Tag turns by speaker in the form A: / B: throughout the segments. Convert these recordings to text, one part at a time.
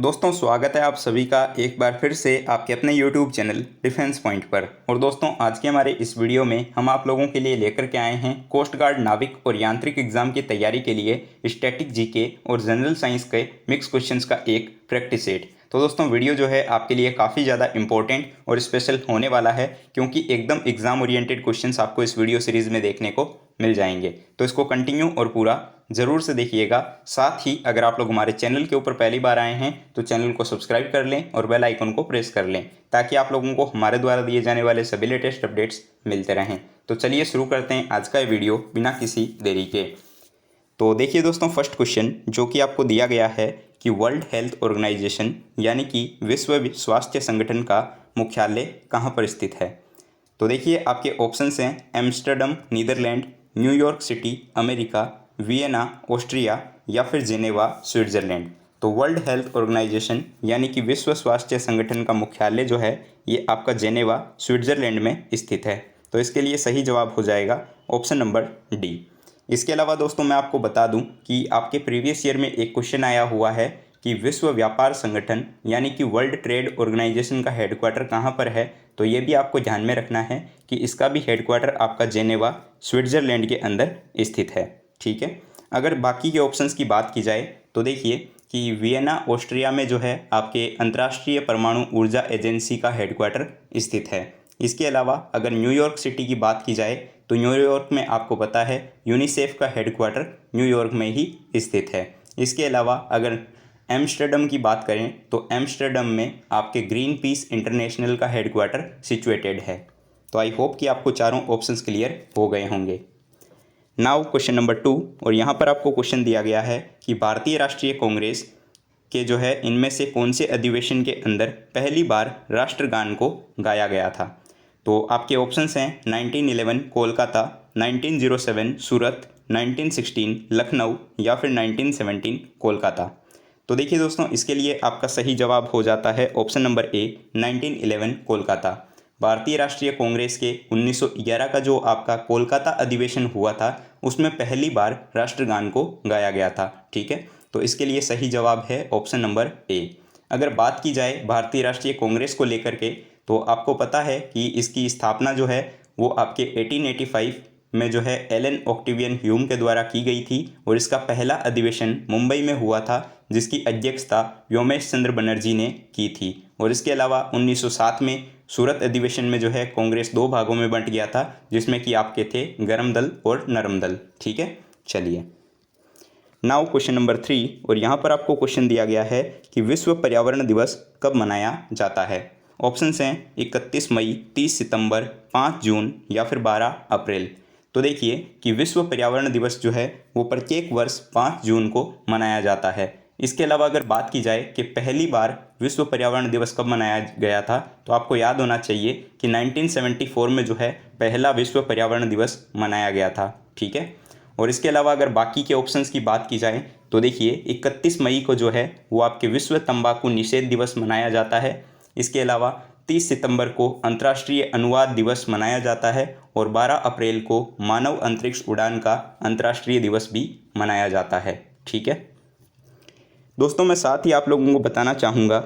A: दोस्तों स्वागत है आप सभी का एक बार फिर से आपके अपने YouTube चैनल डिफेंस पॉइंट पर। और दोस्तों आज के हमारे इस वीडियो में हम आप लोगों के लिए लेकर के आए हैं कोस्ट गार्ड नाविक और यांत्रिक एग्जाम की तैयारी के लिए स्टैटिक जीके और जनरल साइंस के मिक्स क्वेश्चंस का एक प्रैक्टिस सेट। तो दोस्तों वीडियो जो है आपके लिए काफ़ी ज़्यादा इंपॉर्टेंट और स्पेशल होने वाला है, क्योंकि एकदम एग्जाम ओरिएंटेड क्वेश्चंस आपको इस वीडियो सीरीज़ में देखने को मिल जाएंगे। तो इसको कंटिन्यू और पूरा ज़रूर से देखिएगा। साथ ही अगर आप लोग हमारे चैनल के ऊपर पहली बार आए हैं तो चैनल को सब्सक्राइब कर लें और बेल आइकन को प्रेस कर लें, ताकि आप लोगों को हमारे द्वारा दिए जाने वाले सभी लेटेस्ट अपडेट्स मिलते रहें। तो चलिए शुरू करते हैं आज का वीडियो बिना किसी देरी के। तो देखिए दोस्तों, फर्स्ट क्वेश्चन जो कि आपको दिया गया है कि वर्ल्ड हेल्थ ऑर्गेनाइजेशन यानी कि विश्व स्वास्थ्य संगठन का मुख्यालय कहाँ पर स्थित है। तो देखिए आपके ऑप्शंस हैं Amsterdam Netherlands, New York city America, Vienna Austria या फिर जेनेवा स्विट्ज़रलैंड। तो वर्ल्ड हेल्थ ऑर्गेनाइजेशन यानी कि विश्व स्वास्थ्य संगठन का मुख्यालय जो है ये आपका जेनेवा स्विट्ज़रलैंड में स्थित है। तो इसके लिए सही जवाब हो जाएगा ऑप्शन नंबर डी। इसके अलावा दोस्तों मैं आपको बता दूं कि आपके प्रीवियस ईयर में एक क्वेश्चन आया हुआ है कि विश्व व्यापार संगठन यानी कि वर्ल्ड ट्रेड ऑर्गेनाइजेशन का हेडक्वार्टर कहाँ पर है। तो ये भी आपको ध्यान में रखना है कि इसका भी हेडक्वार्टर आपका जेनेवा स्विट्ज़रलैंड के अंदर स्थित है। ठीक है। अगर बाकी के ऑप्शंस की बात की जाए तो देखिए कि वियना ऑस्ट्रिया में जो है आपके अंतर्राष्ट्रीय परमाणु ऊर्जा एजेंसी का हेडक्वार्टर स्थित है। इसके अलावा अगर न्यूयॉर्क सिटी की बात की जाए तो न्यूयॉर्क में आपको पता है यूनिसेफ का हेडक्वार्टर न्यूयॉर्क में ही स्थित है। इसके अलावा अगर एम्स्टर्डम की बात करें तो एम्स्टर्डम में आपके ग्रीन पीस इंटरनेशनल का हेडक्वार्टर सिचुएटेड है। तो आई होप कि आपको चारों ऑप्शंस क्लियर हो गए होंगे। नाउ क्वेश्चन नंबर 2, और यहाँ पर आपको क्वेश्चन दिया गया है कि भारतीय राष्ट्रीय कांग्रेस के जो है इनमें से कौन से अधिवेशन के अंदर पहली बार राष्ट्रगान को गाया गया था। तो आपके ऑप्शंस हैं 1911 कोलकाता, 1907 सूरत, 1916 लखनऊ या फिर 1917 कोलकाता। तो देखिए दोस्तों, इसके लिए आपका सही जवाब हो जाता है ऑप्शन नंबर ए 1911 कोलकाता। भारतीय राष्ट्रीय कांग्रेस के 1911 का जो आपका कोलकाता अधिवेशन हुआ था उसमें पहली बार राष्ट्रगान को गाया गया था। ठीक है। तो इसके लिए सही जवाब है ऑप्शन नंबर ए। अगर बात की जाए भारतीय राष्ट्रीय कांग्रेस को लेकर के तो आपको पता है कि इसकी स्थापना जो है वो आपके 1885 में जो है एलन ऑक्टेवियन ह्यूम के द्वारा की गई थी, और इसका पहला अधिवेशन मुंबई में हुआ था जिसकी अध्यक्षता व्योमेश चंद्र बनर्जी ने की थी। और इसके अलावा 1907 में सूरत अधिवेशन में जो है कांग्रेस दो भागों में बंट गया था, जिसमें कि आपके थे गरम दल और नरम दल। ठीक है। चलिए नाउ क्वेश्चन नंबर 3, और यहाँ पर आपको क्वेश्चन दिया गया है कि विश्व पर्यावरण दिवस कब मनाया जाता है। ऑप्शंस हैं 31 मई, 30 सितंबर, 5 जून या फिर 12 अप्रैल। तो देखिए कि विश्व पर्यावरण दिवस जो है वो प्रत्येक वर्ष 5 जून को मनाया जाता है। इसके अलावा अगर बात की जाए कि पहली बार विश्व पर्यावरण दिवस कब मनाया गया था, तो आपको याद होना चाहिए कि 1974 में जो है पहला विश्व पर्यावरण दिवस मनाया गया था। ठीक है। और इसके अलावा अगर बाकी के ऑप्शंस की बात की जाए तो देखिए 31 मई को जो है वो आपके विश्व तंबाकू निषेध दिवस मनाया जाता है। इसके अलावा 30 सितंबर को अंतर्राष्ट्रीय अनुवाद दिवस मनाया जाता है, और 12 अप्रैल को मानव अंतरिक्ष उड़ान का अंतर्राष्ट्रीय दिवस भी मनाया जाता है। ठीक है दोस्तों, मैं साथ ही आप लोगों को बताना चाहूँगा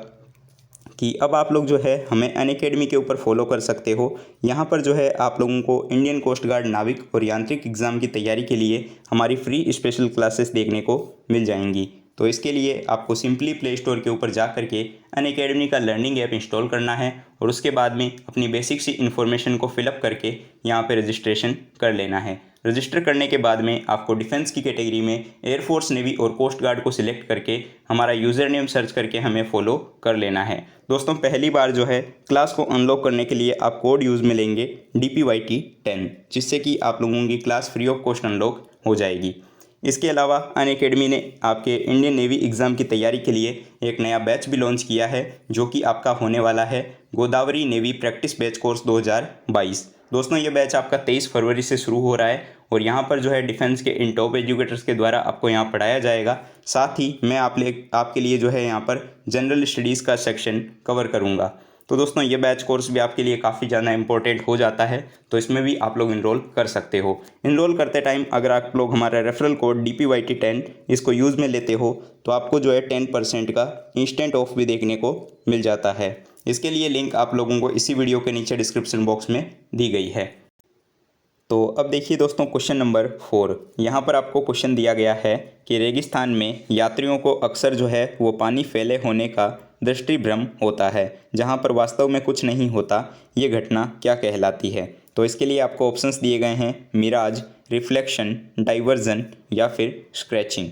A: कि अब आप लोग जो है हमें अनअकैडमी के ऊपर फॉलो कर सकते हो। यहाँ पर जो है आप लोगों को इंडियन कोस्ट गार्ड नाविक और यांत्रिक एग्ज़ाम की तैयारी के लिए हमारी फ्री स्पेशल क्लासेस देखने को मिल जाएंगी। तो इसके लिए आपको सिंपली प्ले स्टोर के ऊपर जा करके अनअकैडमी का लर्निंग ऐप इंस्टॉल करना है, और उसके बाद में अपनी बेसिक सी इन्फॉर्मेशन को फिलअप करके यहाँ पे रजिस्ट्रेशन कर लेना है। रजिस्टर करने के बाद में आपको डिफेंस की कैटेगरी में एयरफोर्स, नेवी और कोस्ट गार्ड को सिलेक्ट करके हमारा यूज़र नेम सर्च करके हमें फॉलो कर लेना है। दोस्तों पहली बार जो है क्लास को अनलॉक करने के लिए आप कोड यूज़ में लेंगे DPYT10, जिससे कि आप लोगों की class free of cost unlock हो जाएगी। इसके अलावा अनअकैडमी ने आपके इंडियन नेवी एग्ज़ाम की तैयारी के लिए एक नया बैच भी लॉन्च किया है, जो कि आपका होने वाला है Godavari navy practice batch course 2022। दोस्तों ये बैच आपका 23 फरवरी से शुरू हो रहा है, और यहाँ पर जो है डिफेंस के इन टॉप एजुकेटर्स के द्वारा आपको यहाँ पढ़ाया जाएगा। साथ ही मैं आपके लिए जो है यहाँ पर जनरल स्टडीज़ का सेक्शन कवर करूँगा। तो दोस्तों ये बैच कोर्स भी आपके लिए काफ़ी ज़्यादा इंपॉर्टेंट हो जाता है, तो इसमें भी आप लोग इनरोल कर सकते हो। इनरोल करते टाइम अगर आप लोग हमारा रेफरल कोड DPYT10 इसको यूज़ में लेते हो तो आपको जो है 10% का इंस्टेंट ऑफ भी देखने को मिल जाता है। इसके लिए लिंक आप लोगों को इसी वीडियो के नीचे डिस्क्रिप्शन बॉक्स में दी गई है। तो अब देखिए दोस्तों क्वेश्चन नंबर 4। यहाँ पर आपको क्वेश्चन दिया गया है कि रेगिस्तान में यात्रियों को अक्सर जो है वो पानी फैले होने का दृष्टिभ्रम होता है, जहाँ पर वास्तव में कुछ नहीं होता। ये घटना क्या कहलाती है? तो इसके लिए आपको ऑप्शंस दिए गए हैं मिराज, रिफ्लेक्शन, डाइवर्जन या फिर स्क्रैचिंग।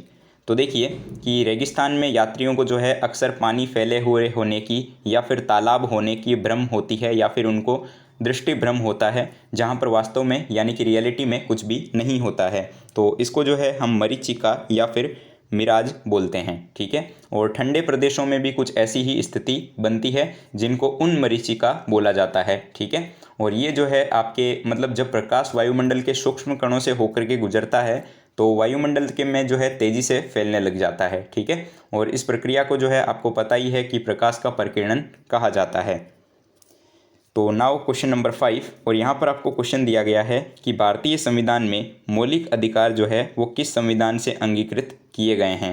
A: तो देखिए कि रेगिस्तान में यात्रियों को जो है अक्सर पानी फैले हुए होने की या फिर तालाब होने की भ्रम होती है या फिर उनको दृष्टि भ्रम होता है, जहाँ पर वास्तव में यानी कि रियलिटी में कुछ भी नहीं होता है। तो इसको जो है हम मरीचिका या फिर मिराज बोलते हैं, ठीक है। और ठंडे प्रदेशों में भी कुछ ऐसी ही स्थिति बनती है जिनको उन मरीचिका बोला जाता है, ठीक है। और ये जो है आपके मतलब जब प्रकाश वायुमंडल के सूक्ष्म कणों से होकर के गुजरता है तो वायुमंडल के में जो है तेज़ी से फैलने लग जाता है, ठीक है। और इस प्रक्रिया को जो है आपको पता ही है कि प्रकाश का परिकिरण कहा जाता है। तो नाउ क्वेश्चन नंबर 5, और यहाँ पर आपको क्वेश्चन दिया गया है कि भारतीय संविधान में मौलिक अधिकार जो है वो किस संविधान से अंगीकृत किए गए हैं?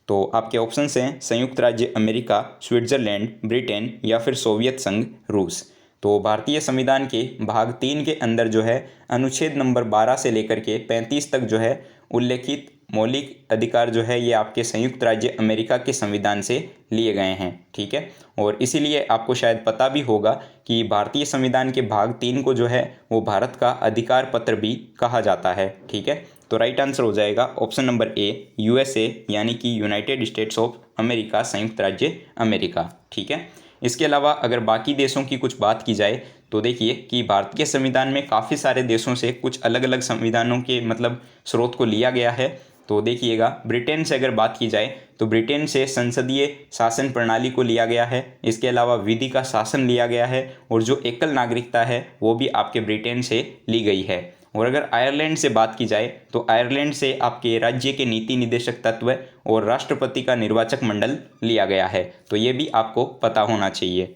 A: तो आपके ऑप्शंस हैं संयुक्त राज्य अमेरिका, स्विट्ज़रलैंड, ब्रिटेन या फिर सोवियत संघ रूस। तो भारतीय संविधान के भाग 3 के अंदर जो है अनुच्छेद नंबर 12 से लेकर के 35 तक जो है उल्लेखित मौलिक अधिकार जो है ये आपके संयुक्त राज्य अमेरिका के संविधान से लिए गए हैं, ठीक है। और इसीलिए आपको शायद पता भी होगा कि भारतीय संविधान के भाग 3 को जो है वो भारत का अधिकार पत्र भी कहा जाता है, ठीक है। तो राइट आंसर हो जाएगा ऑप्शन नंबर ए, USA यानी कि यूनाइटेड स्टेट्स ऑफ अमेरिका, संयुक्त राज्य अमेरिका, ठीक है। इसके अलावा अगर बाकी देशों की कुछ बात की जाए तो देखिए कि भारतीय संविधान में काफ़ी सारे देशों से कुछ अलग अलग संविधानों के मतलब स्रोत को लिया गया है। तो देखिएगा ब्रिटेन से अगर बात की जाए तो ब्रिटेन से संसदीय शासन प्रणाली को लिया गया है। इसके अलावा विधि का शासन लिया गया है और जो एकल नागरिकता है वो भी आपके ब्रिटेन से ली गई है। और अगर आयरलैंड से बात की जाए तो आयरलैंड से आपके राज्य के नीति निदेशक तत्व और राष्ट्रपति का निर्वाचक मंडल लिया गया है। तो ये भी आपको पता होना चाहिए।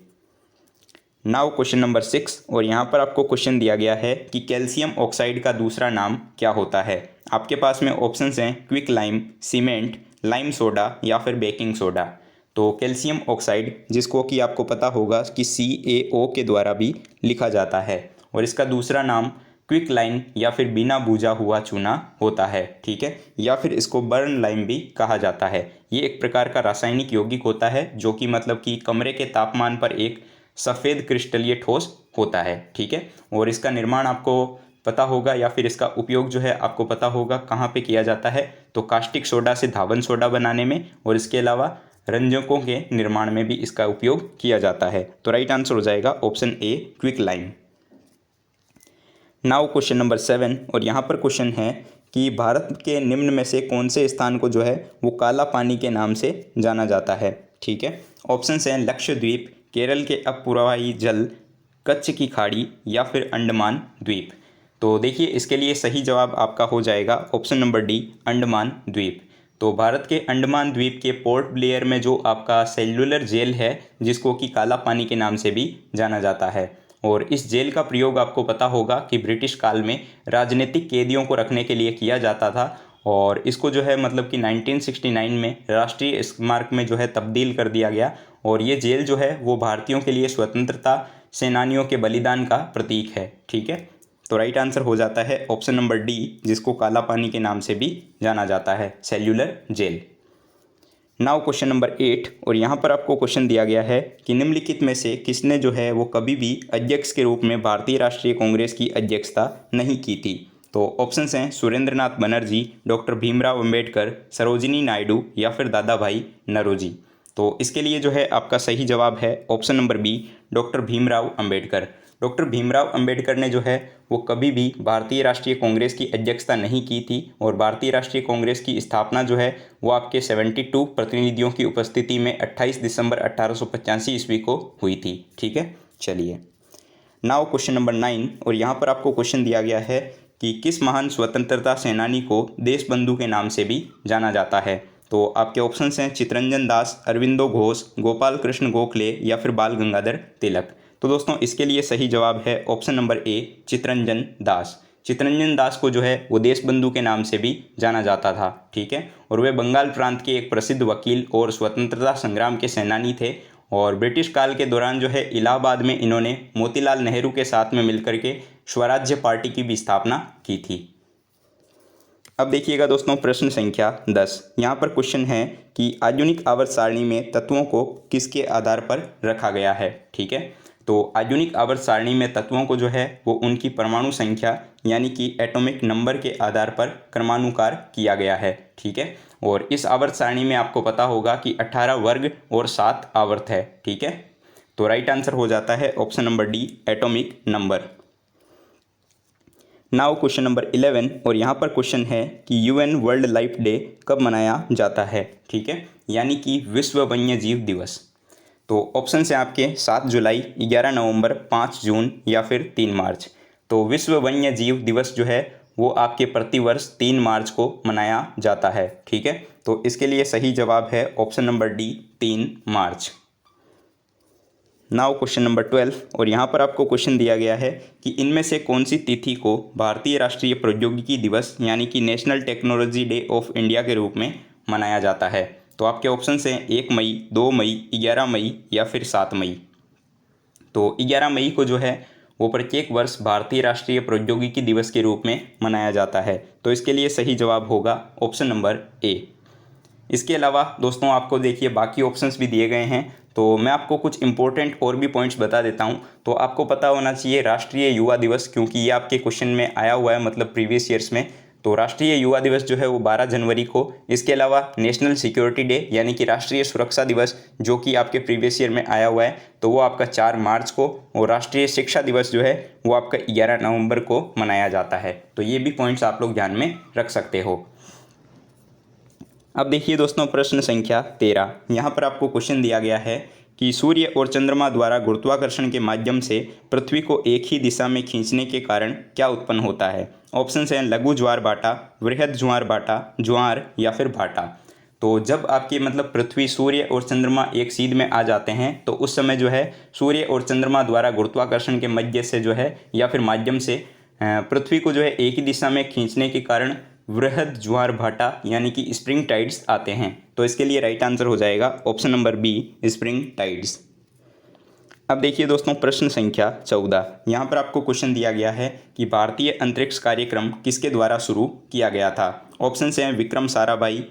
A: नाउ क्वेश्चन नंबर 6, और यहाँ पर आपको क्वेश्चन दिया गया है कि कैल्शियम ऑक्साइड का दूसरा नाम क्या होता है? आपके पास में ऑप्शंस हैं quick lime, cement, lime soda या फिर बेकिंग सोडा। तो कैल्शियम ऑक्साइड जिसको कि आपको पता होगा कि CaO के द्वारा भी लिखा जाता है और इसका दूसरा नाम क्विक लाइम या फिर बिना भुजा हुआ चूना होता है, ठीक है। या फिर इसको बर्न लाइम भी कहा जाता है। ये एक प्रकार का रासायनिक यौगिक होता है जो कि मतलब कि कमरे के तापमान पर एक सफ़ेद क्रिस्टलीय ठोस होता है, ठीक है। और इसका निर्माण आपको पता होगा या फिर इसका उपयोग जो है आपको पता होगा कहाँ पे किया जाता है, तो कास्टिक सोडा से धावन सोडा बनाने में और इसके अलावा रंजकों के निर्माण में भी इसका उपयोग किया जाता है। तो राइट आंसर हो जाएगा option A, quick lime. Now question number 7, और यहाँ पर क्वेश्चन है कि भारत के निम्न में से कौन से स्थान को जो है वो काला पानी के नाम से जाना जाता है, ठीक है। ऑप्शंस हैं लक्षद्वीप, केरल के अप्रवाही जल, कच्छ की खाड़ी या फिर अंडमान द्वीप। तो देखिए इसके लिए सही जवाब आपका हो जाएगा ऑप्शन नंबर डी, अंडमान द्वीप। तो भारत के अंडमान द्वीप के पोर्ट ब्लेयर में जो आपका सेल्युलर जेल है जिसको कि काला पानी के नाम से भी जाना जाता है, और इस जेल का प्रयोग आपको पता होगा कि ब्रिटिश काल में राजनीतिक कैदियों को रखने के लिए किया जाता था। और इसको जो है मतलब कि 1969 में राष्ट्रीय स्मारक में जो है तब्दील कर दिया गया। और ये जेल जो है वो भारतीयों के लिए स्वतंत्रता सेनानियों के बलिदान का प्रतीक है, ठीक है। तो राइट आंसर हो जाता है ऑप्शन नंबर डी, जिसको काला पानी के नाम से भी जाना जाता है, cellular jail. Now question number 8, और यहाँ पर आपको क्वेश्चन दिया गया है कि निम्नलिखित में से किसने जो है वो कभी भी अध्यक्ष के रूप में भारतीय राष्ट्रीय कांग्रेस की अध्यक्षता नहीं की थी। तो ऑप्शंस हैं सुरेंद्रनाथ बनर्जी, डॉक्टर भीमराव अंबेडकर, सरोजिनी नायडू या फिर दादा भाई नौरोजी। तो इसके लिए जो है आपका सही जवाब है option number B, doctor Bhimrao Ambedkar. Doctor Bhimrao Ambedkar ने जो है वो कभी भी भारतीय राष्ट्रीय कांग्रेस की अध्यक्षता नहीं की थी, और भारतीय राष्ट्रीय कांग्रेस की स्थापना जो है वो आपके 72 प्रतिनिधियों की उपस्थिति में 28 दिसंबर 1885 ईस्वी को हुई थी, ठीक है। चलिए नाउ क्वेश्चन नंबर 9, और यहाँ पर आपको क्वेश्चन दिया गया है कि किस महान स्वतंत्रता सेनानी को देशबंधु के नाम से भी जाना जाता है। तो आपके ऑप्शंस हैं चित्तरंजन दास, अरविंदो घोष, गोपाल कृष्ण गोखले या फिर बाल गंगाधर तिलक। तो दोस्तों इसके लिए सही जवाब है option number A, Chittaranjan Das. Chittaranjan Das को जो है वो देशबंधु के नाम से भी जाना जाता था, ठीक है। और वे बंगाल प्रांत के एक प्रसिद्ध वकील और स्वतंत्रता संग्राम के सेनानी थे। और ब्रिटिश काल के दौरान जो है इलाहाबाद में इन्होंने मोतीलाल नेहरू के साथ में मिलकर के स्वराज्य पार्टी की भी स्थापना की थी। अब देखिएगा दोस्तों प्रश्न संख्या 10। यहाँ पर क्वेश्चन है कि आधुनिक आवर्त सारणी में तत्वों को किसके आधार पर रखा गया है, ठीक है। तो आधुनिक आवर्त सारणी में तत्वों को जो है वो उनकी परमाणु संख्या यानी कि एटॉमिक नंबर के आधार पर क्रमानुसार किया गया है, ठीक है। और इस आवर्त सारणी में आपको पता होगा कि 18 वर्ग और 7 आवर्त है, ठीक है। तो राइट आंसर हो जाता है option number D, atomic number. Now question number 11 और यहाँ पर क्वेश्चन है कि यूएन वर्ल्ड लाइफ डे कब मनाया जाता है, ठीक है, यानी कि विश्व वन्य जीव दिवस। तो ऑप्शन है आपके 7 जुलाई, 11 नवंबर, 5 जून या फिर 3 मार्च। तो विश्व वन्य जीव दिवस जो है वो आपके प्रतिवर्ष 3 मार्च को मनाया जाता है, ठीक है। तो इसके लिए सही जवाब है ऑप्शन नंबर डी, 3 मार्च। नाउ क्वेश्चन नंबर 12 और यहाँ पर आपको क्वेश्चन दिया गया है कि इनमें से कौन सी तिथि को भारतीय राष्ट्रीय प्रौद्योगिकी दिवस यानी कि national technology day of India के रूप में मनाया जाता है। तो आपके ऑप्शन हैं 1 मई, 2 मई, 11 मई या फिर 7 मई। तो 11 मई को जो है वो प्रत्येक वर्ष भारतीय राष्ट्रीय प्रौद्योगिकी दिवस के रूप में मनाया जाता है। तो इसके लिए सही जवाब होगा ऑप्शन नंबर ए। इसके अलावा दोस्तों आपको देखिए बाकी ऑप्शंस भी दिए गए हैं, तो मैं आपको कुछ इंपॉर्टेंट और भी पॉइंट्स बता देता हूं। तो आपको पता होना चाहिए राष्ट्रीय युवा दिवस, क्योंकि ये आपके क्वेश्चन में आया हुआ है, मतलब प्रीवियस ईयर्स में। तो राष्ट्रीय युवा दिवस जो है वो 12 जनवरी को। इसके अलावा नेशनल सिक्योरिटी डे यानी कि राष्ट्रीय सुरक्षा दिवस जो कि आपके प्रीवियस ईयर में आया हुआ है, तो वो आपका 4 मार्च को। और राष्ट्रीय शिक्षा दिवस जो है वो आपका 11 नवंबर को मनाया जाता है। तो ये भी पॉइंट्स आप लोग ध्यान में रख सकते हो। अब देखिए दोस्तों प्रश्न संख्या 13। यहाँ पर आपको क्वेश्चन दिया गया है कि सूर्य और चंद्रमा द्वारा गुरुत्वाकर्षण के माध्यम से पृथ्वी को एक ही दिशा में खींचने के कारण क्या उत्पन्न होता है। ऑप्शन हैं लघु ज्वार भाटा, वृहद ज्वार भाटा, ज्वार या फिर भाटा। तो जब आपकी मतलब पृथ्वी, सूर्य और चंद्रमा एक सीध में आ जाते हैं तो उस समय जो है सूर्य और चंद्रमा द्वारा गुरुत्वाकर्षण के मध्य से जो है या फिर माध्यम से पृथ्वी को जो है एक ही दिशा में खींचने के कारण वृहद ज्वार भाटा यानी कि स्प्रिंग टाइड्स आते हैं। तो इसके लिए राइट आंसर हो जाएगा option number B, spring tides. अब देखिए दोस्तों प्रश्न संख्या 14। यहाँ पर आपको क्वेश्चन दिया गया है कि भारतीय अंतरिक्ष कार्यक्रम किसके द्वारा शुरू किया गया था। ऑप्शन हैं विक्रम साराभाई,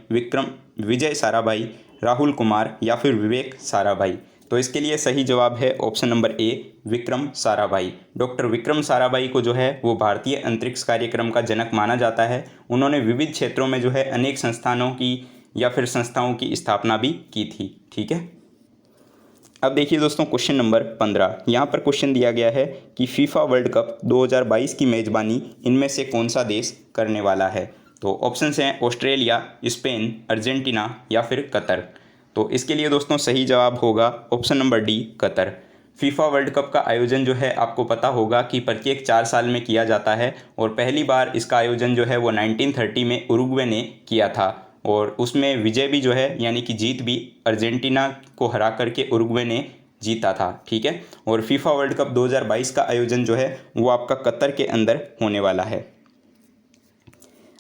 A: विजय साराभाई, राहुल कुमार या फिर विवेक साराभाई। तो इसके लिए सही जवाब है option number A, Vikram Sarabhai. Doctor Vikram Sarabhai को जो है वो भारतीय अंतरिक्ष कार्यक्रम का जनक माना जाता है। उन्होंने विविध क्षेत्रों में जो है अनेक संस्थानों की या फिर संस्थाओं की स्थापना भी की थी, ठीक है। अब देखिए दोस्तों क्वेश्चन नंबर 15। यहाँ पर क्वेश्चन दिया गया है कि फीफा वर्ल्ड कप 2022 की मेज़बानी इनमें से कौन सा देश करने वाला है। तो ऑप्शन हैं ऑस्ट्रेलिया, स्पेन, अर्जेंटीना या फिर कतर। तो इसके लिए दोस्तों सही जवाब होगा option number D, Qatar. FIFA world cup का आयोजन जो है आपको पता होगा कि प्रत्येक 4 साल में किया जाता है और पहली बार इसका आयोजन जो है वो 1930 में उरुग्वे ने किया था और उसमें विजय भी जो है यानी कि जीत भी अर्जेंटीना को हरा करके उरुग्वे ने जीता था, ठीक है। और फीफा वर्ल्ड कप 2022 का आयोजन जो है वो आपका कतर के अंदर होने वाला है।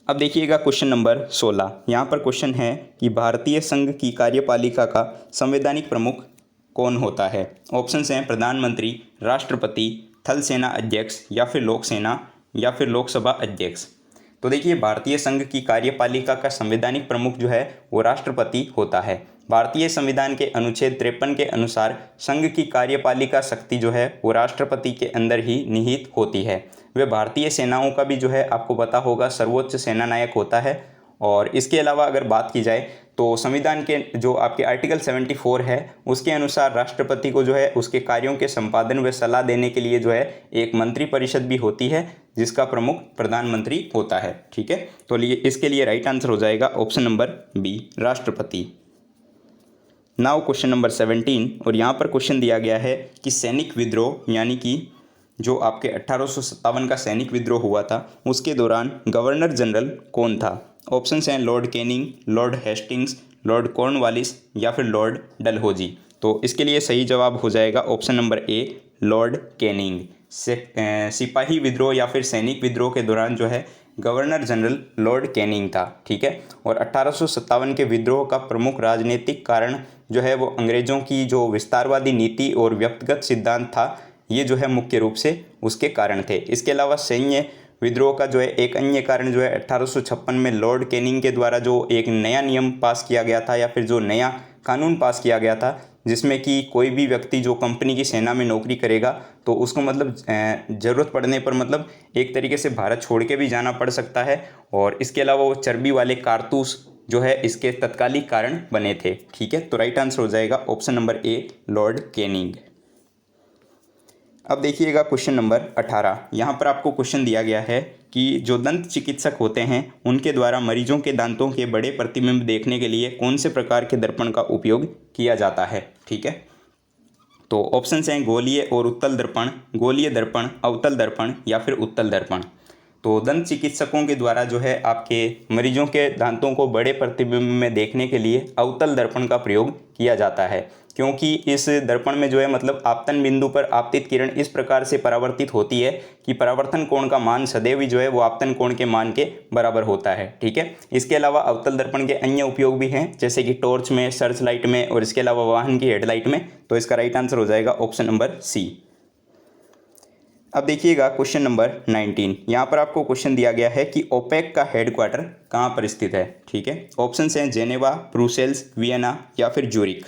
A: अब देखिएगा क्वेश्चन नंबर 16। यहाँ पर क्वेश्चन है कि भारतीय संघ की कार्यपालिका का संवैधानिक प्रमुख कौन होता है। ऑप्शन हैं प्रधानमंत्री, राष्ट्रपति, थल सेना अध्यक्ष या फिर लोकसभा अध्यक्ष। तो देखिए भारतीय संघ की कार्यपालिका का संवैधानिक प्रमुख जो है वो राष्ट्रपति होता है। भारतीय संविधान के अनुच्छेद 53 के अनुसार संघ की कार्यपालिका शक्ति जो है वो राष्ट्रपति के अंदर ही निहित होती है। वे भारतीय सेनाओं का भी जो है आपको पता होगा सर्वोच्च सेना नायक होता है। और इसके अलावा अगर बात की जाए तो संविधान के जो आपके आर्टिकल 74 है उसके अनुसार राष्ट्रपति को जो है उसके कार्यों के संपादन व सलाह देने के लिए जो है एक मंत्री परिषद भी होती है जिसका प्रमुख प्रधानमंत्री होता है, ठीक है। तो इसके लिए राइट आंसर हो जाएगा ऑप्शन नंबर बी, राष्ट्रपति। नाउ क्वेश्चन नंबर 17 और यहाँ पर क्वेश्चन दिया गया है कि सैनिक विद्रोह यानी कि जो आपके 1857 का सैनिक विद्रोह हुआ था उसके दौरान गवर्नर जनरल कौन था। ऑप्शंस हैं Lord Canning, Lord Hastings, Lord Cornwallis या फिर लॉर्ड डलहौजी। तो इसके लिए सही जवाब हो जाएगा option number A, Lord Canning. सिपाही विद्रोह या फिर सैनिक विद्रोह के दौरान जो है गवर्नर जनरल लॉर्ड कैनिंग था, ठीक है। और 1857 के विद्रोह का प्रमुख राजनीतिक कारण जो है वो अंग्रेज़ों की जो विस्तारवादी नीति और व्यक्तिगत सिद्धांत था, ये जो है मुख्य रूप से उसके कारण थे। इसके अलावा सैन्य विद्रोह का जो है एक अन्य कारण जो है 1856 में लॉर्ड कैनिंग के द्वारा जो एक नया नियम पास किया गया था या फिर जो नया कानून पास किया गया था, जिसमें कि कोई भी व्यक्ति जो कंपनी की सेना में नौकरी करेगा तो उसको मतलब ज़रूरत पड़ने पर मतलब एक तरीके से भारत छोड़ के भी जाना पड़ सकता है। और इसके अलावा वो चर्बी वाले कारतूस जो है इसके तत्कालिक कारण बने थे, ठीक है। तो राइट आंसर हो जाएगा option number A, Lord Canning. अब देखिएगा क्वेश्चन नंबर 18। यहाँ पर आपको क्वेश्चन दिया गया है कि जो दंत चिकित्सक होते हैं उनके द्वारा मरीजों के दांतों के बड़े प्रतिबिंब देखने के लिए कौन से प्रकार के दर्पण का उपयोग किया जाता है, ठीक है। तो ऑप्शंस हैं गोलीय और उत्तल दर्पण, गोलीय दर्पण, अवतल दर्पण या फिर उत्तल दर्पण। तो दंत चिकित्सकों के द्वारा जो है आपके मरीजों के दांतों को बड़े प्रतिबिंब में देखने के लिए अवतल दर्पण का प्रयोग किया जाता है, क्योंकि इस दर्पण में जो है मतलब आपतन बिंदु पर आपतित किरण इस प्रकार से परावर्तित होती है कि परावर्तन कोण का मान सदैव जो है वो आपतन कोण के मान के बराबर होता है, ठीक है। इसके अलावा अवतल दर्पण के अन्य उपयोग भी हैं, जैसे कि टॉर्च में, सर्च लाइट में और इसके अलावा वाहन की हेडलाइट में। तो इसका राइट आंसर हो जाएगा ऑप्शन नंबर सी। अब देखिएगा क्वेश्चन नंबर 19। यहाँ पर आपको क्वेश्चन दिया गया है कि ओपेक का हेडक्वार्टर कहाँ पर स्थित है, ठीक है। ऑप्शंस हैं जेनेवा, ब्रुसेल्स, वियना या फिर ज्यूरिख।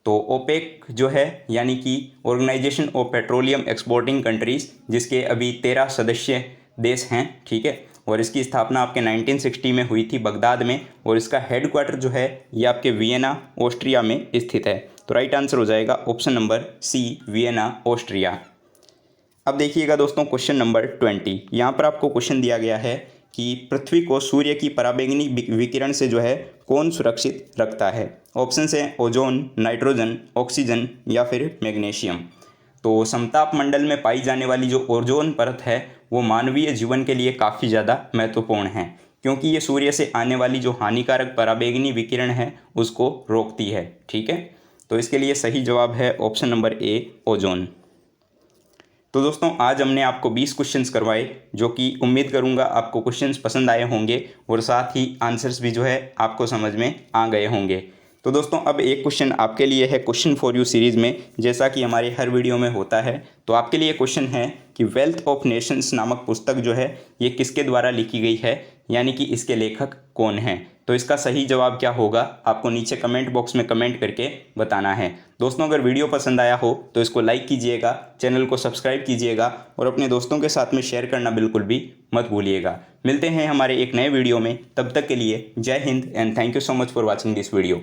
A: तो ओपेक जो है यानी कि organisation of petroleum exporting countries, जिसके अभी 13 सदस्य देश हैं, ठीक है। और इसकी स्थापना आपके 1960 में हुई थी बगदाद में, और इसका हेडक्वार्टर जो है ये आपके वियना ऑस्ट्रिया में स्थित है। तो राइट आंसर हो जाएगा option number C, Vienna Austria. अब देखिएगा दोस्तों क्वेश्चन नंबर 20। यहाँ पर आपको क्वेश्चन दिया गया है कि पृथ्वी को सूर्य की पराबैंगनी विकिरण से जो है कौन सुरक्षित रखता है। ऑप्शन हैं ओजोन, नाइट्रोजन, ऑक्सीजन या फिर मैग्नीशियम। तो समताप मंडल में पाई जाने वाली जो ओजोन परत है वो मानवीय जीवन के लिए काफ़ी ज़्यादा महत्वपूर्ण है, क्योंकि ये सूर्य से आने वाली जो हानिकारक पराबैंगनी विकिरण है उसको रोकती है, ठीक है। तो इसके लिए सही जवाब है ऑप्शन नंबर ए, ओजोन। तो दोस्तों आज हमने आपको 20 क्वेश्चंस करवाए, जो कि उम्मीद करूंगा आपको क्वेश्चंस पसंद आए होंगे और साथ ही आंसर्स भी जो है आपको समझ में आ गए होंगे। तो दोस्तों अब एक क्वेश्चन आपके लिए है क्वेश्चन फॉर यू सीरीज़ में, जैसा कि हमारे हर वीडियो में होता है। तो आपके लिए क्वेश्चन है कि वेल्थ ऑफ नेशंस नामक पुस्तक जो है ये किसके द्वारा लिखी गई है, यानी कि इसके लेखक कौन हैं। तो इसका सही जवाब क्या होगा आपको नीचे कमेंट बॉक्स में कमेंट करके बताना है। दोस्तों अगर वीडियो पसंद आया हो तो इसको लाइक कीजिएगा, चैनल को सब्सक्राइब कीजिएगा और अपने दोस्तों के साथ में शेयर करना बिल्कुल भी मत भूलिएगा। मिलते हैं हमारे एक नए वीडियो में, तब तक के लिए जय Hind and thank you so much for watching this video.